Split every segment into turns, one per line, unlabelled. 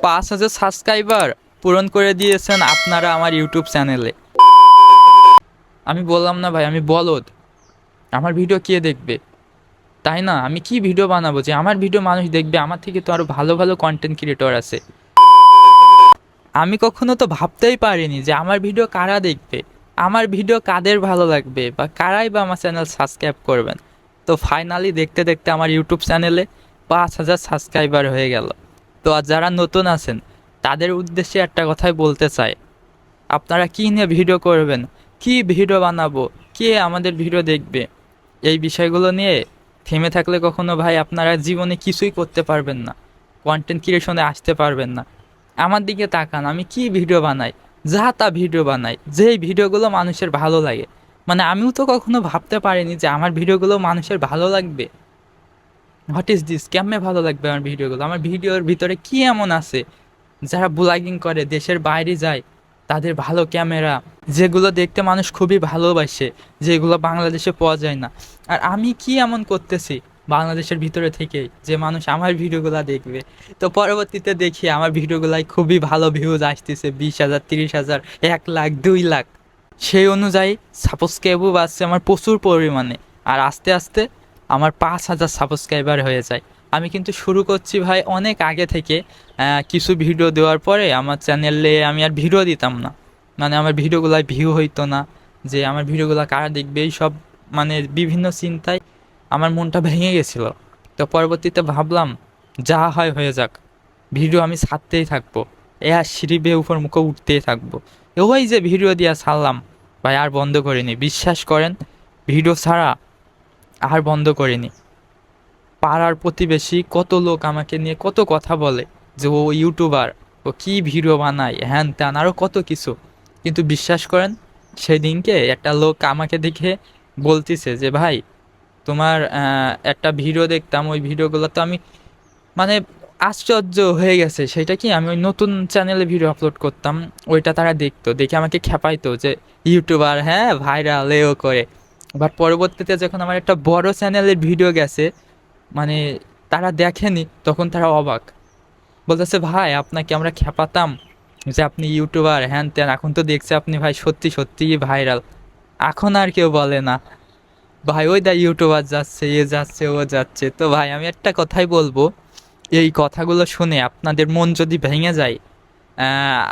5,000 subscriber পূরণ করে দিয়েছেন আপনারা আমার ইউটিউব চ্যানেলে। আমি বললাম না ভাই আমি বলদ, আমার ভিডিও কে দেখবে? তাই না? আমি কি ভিডিও বানাবো যে আমার ভিডিও মানুষ দেখবে? আমার থেকে তো আরও ভালো ভালো কন্টেন্ট ক্রিয়েটর আছে। আমি কখনো তো ভাবতেই পারিনি যে আমার ভিডিও কারা দেখবে, আমার ভিডিও কাদের ভালো লাগবে, বা কারাই বা আমার চ্যানেল সাবস্ক্রাইব করবেন। তো ফাইনালি দেখতে দেখতে আমার ইউটিউব চ্যানেলে 5,000 সাবস্ক্রাইবার হয়ে গেল। তো আর যারা নতুন আছেন তাদের উদ্দেশ্যে একটা কথাই বলতে চাই, আপনারা কী নিয়ে ভিডিও করবেন, কি ভিডিও বানাবো, কে আমাদের ভিডিও দেখবে, এই বিষয়গুলো নিয়ে থেমে থাকলে কখনো ভাই আপনারা জীবনে কিছুই করতে পারবেন না, কন্টেন্ট ক্রিয়েশনে আসতে পারবেন না। আমার দিকে তাকান, আমি কি ভিডিও বানাই, যা তা ভিডিও বানাই, যেই ভিডিওগুলো মানুষের ভালো লাগে। মানে আমিও তো কখনো ভাবতে পারিনি যে আমার ভিডিওগুলো মানুষের ভালো লাগবে। হোয়াট ইজ দিস, কেমনে ভালো লাগবে আমার ভিডিওগুলো? আমার ভিডিওর ভিতরে কি এমন আছে যারা ব্লগিং করে দেশের বাইরে যায়, তাদের ভালো ক্যামেরা, যেগুলো দেখতে মানুষ খুবই ভালোবাসে, যেগুলো বাংলাদেশে পাওয়া যায় না। আর আমি কি এমন করতেছি বাংলাদেশের ভিতরে থেকেই যে মানুষ আমার ভিডিওগুলো দেখবে? তো পরবর্তীতে দেখি আমার ভিডিওগুলাই খুবই ভালো ভিউজ আসতেছে, 20,000, 30,000, 1 লাখ, 2 লাখ। সেই অনুযায়ী সাবস্ক্রাইবও বাড়ছে আমার প্রচুর পরিমাণে। আর আস্তে আস্তে আমার 5,000 সাবস্ক্রাইবার হয়ে যায়। আমি কিন্তু শুরু করছি ভাই অনেক আগে থেকে। কিছু ভিডিও দেওয়ার পরে আমার চ্যানেলে আমি আর ভিডিও দিতাম না, মানে আমার ভিডিওগুলোয় ভিউ হইতো না, যে আমার ভিডিওগুলো কারা দেখবে এই সব, মানে বিভিন্ন চিন্তায় আমার মনটা ভেঙে গেছিলো। তো পরবর্তীতে ভাবলাম যা হয় হয়ে যাক, ভিডিও আমি ছাড়তেই থাকবো, এ আর সিঁড়ি বেয়ে উপর মুখে উঠতেই থাকবো। ওই যে ভিডিও দিয়া ছাড়লাম ভাই, আর বন্ধ করিনি, বিশ্বাস করেন, ভিডিও ছাড়া আর বন্ধ করিনি। পাড়ার প্রতিবেশী কত লোক আমাকে নিয়ে কত কথা বলে যে ও ইউটিউবার, ও কি ভিডিও বানায়, হ্যান ত্যান আরও কত কিছু। কিন্তু বিশ্বাস করেন, সেদিনকে একটা লোক আমাকে দেখে বলতেছে যে ভাই তোমার একটা ভিডিও দেখতাম, ওই ভিডিওগুলো তো আমি, মানে আশ্চর্য হয়ে গেছে। সেটা কি, আমি ওই নতুন চ্যানেলে ভিডিও আপলোড করতাম, ওইটা তারা দেখতো, দেখে আমাকে খেপাইতো যে ইউটিউবার, হ্যাঁ ভাইরাল এও করে। বাট পরবর্তীতে যখন আমার একটা বড় চ্যানেলের ভিডিও গেছে, মানে তারা দেখেনি, তখন তারা অবাক, বলতেছে ভাই আপনাকে আমরা খেপাতাম যে আপনি ইউটিউবার হ্যান ত্যান, এখন তো দেখছে আপনি ভাই সত্যি সত্যিই ভাইরাল। এখন আর কেউ বলে না ভাই ওই দা ইউটিউবার যাচ্ছে, এ যাচ্ছে, ও যাচ্ছে। তো ভাই আমি একটা কথাই বলবো, এই কথাগুলো শুনে আপনাদের মন যদি ভেঙে যায়,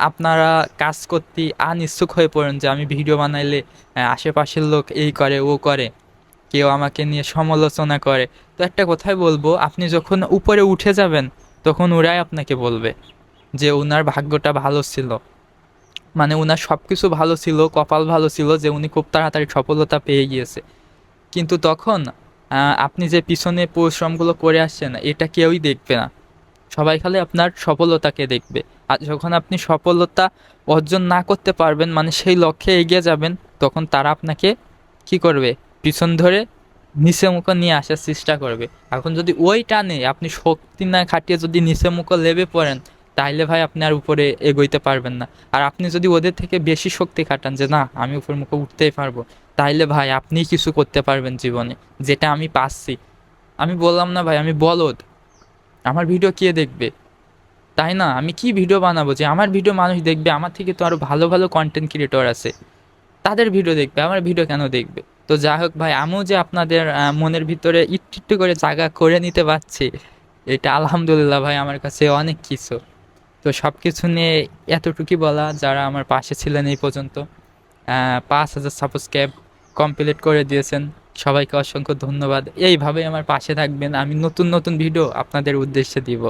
আপনারা কাজ করতে আনিচ্ছুক হয়ে পড়েন যে আমি ভিডিও বানাইলে আশেপাশের লোক এই করে ও করে, কেউ আমাকে নিয়ে সমালোচনা করে। তো একটা কথাই বলবো, আপনি যখন উপরে উঠে যাবেন তখন ওরাই আপনাকে বলবে যে ওনার ভাগ্যটা ভালো ছিল, মানে ওনার সব কিছু ভালো ছিল, কপাল ভালো ছিল যে উনি খুব তাড়াতাড়ি সফলতা পেয়ে গিয়েছে। কিন্তু তখন আপনি যে পিছনে পরিশ্রমগুলো করে আসছেন এটা কেউই দেখবে না, সবাই খালি আপনার সফলতাকে দেখবে। আর যখন আপনি সফলতা অর্জন না করতে পারবেন, মানে সেই লক্ষ্যে এগিয়ে যাবেন, তখন তারা আপনাকে কি করবে, পিছন ধরে নিচে মুখো নিয়ে আসার চেষ্টা করবে। এখন যদি ওই টানে আপনি শক্তি না খাটিয়ে যদি নিচে মুখো লেবে পড়েন, তাইলে ভাই আপনি আর উপরে এগোইতে পারবেন না। আর আপনি যদি ওদের থেকে বেশি শক্তি খাটান যে না আমি উপর মুখে উঠতেই পারবো, তাইলে ভাই আপনিই কিছু করতে পারবেন জীবনে, যেটা আমি পাচ্ছি। আমি বললাম না ভাই আমি বলদ, আমার ভিডিও কে দেখবে? তাই না? আমি কি ভিডিও বানাবো যে আমার ভিডিও মানুষ দেখবে? আমার থেকে তো আরও ভালো ভালো কন্টেন্ট ক্রিয়েটর আছে, তাদের ভিডিও দেখবে, আমার ভিডিও কেন দেখবে? তো যাই হোক ভাই, আমিও যে আপনাদের মনের ভিতরে একটু একটু করে জায়গা করে নিতে পারছি, এটা আলহামদুলিল্লাহ ভাই আমার কাছে অনেক কিছু। তো সব কিছু নিয়ে এতটুকুই বলা, যারা আমার পাশে ছিলেন এই পর্যন্ত, 5,000 সাবস্ক্রাইব কমপ্লিট করে দিয়েছেন, সবাইকে অসংখ্য ধন্যবাদ। এইভাবেই আমার পাশে থাকবেন, আমি নতুন নতুন ভিডিও আপনাদের উদ্দেশ্যে দিব।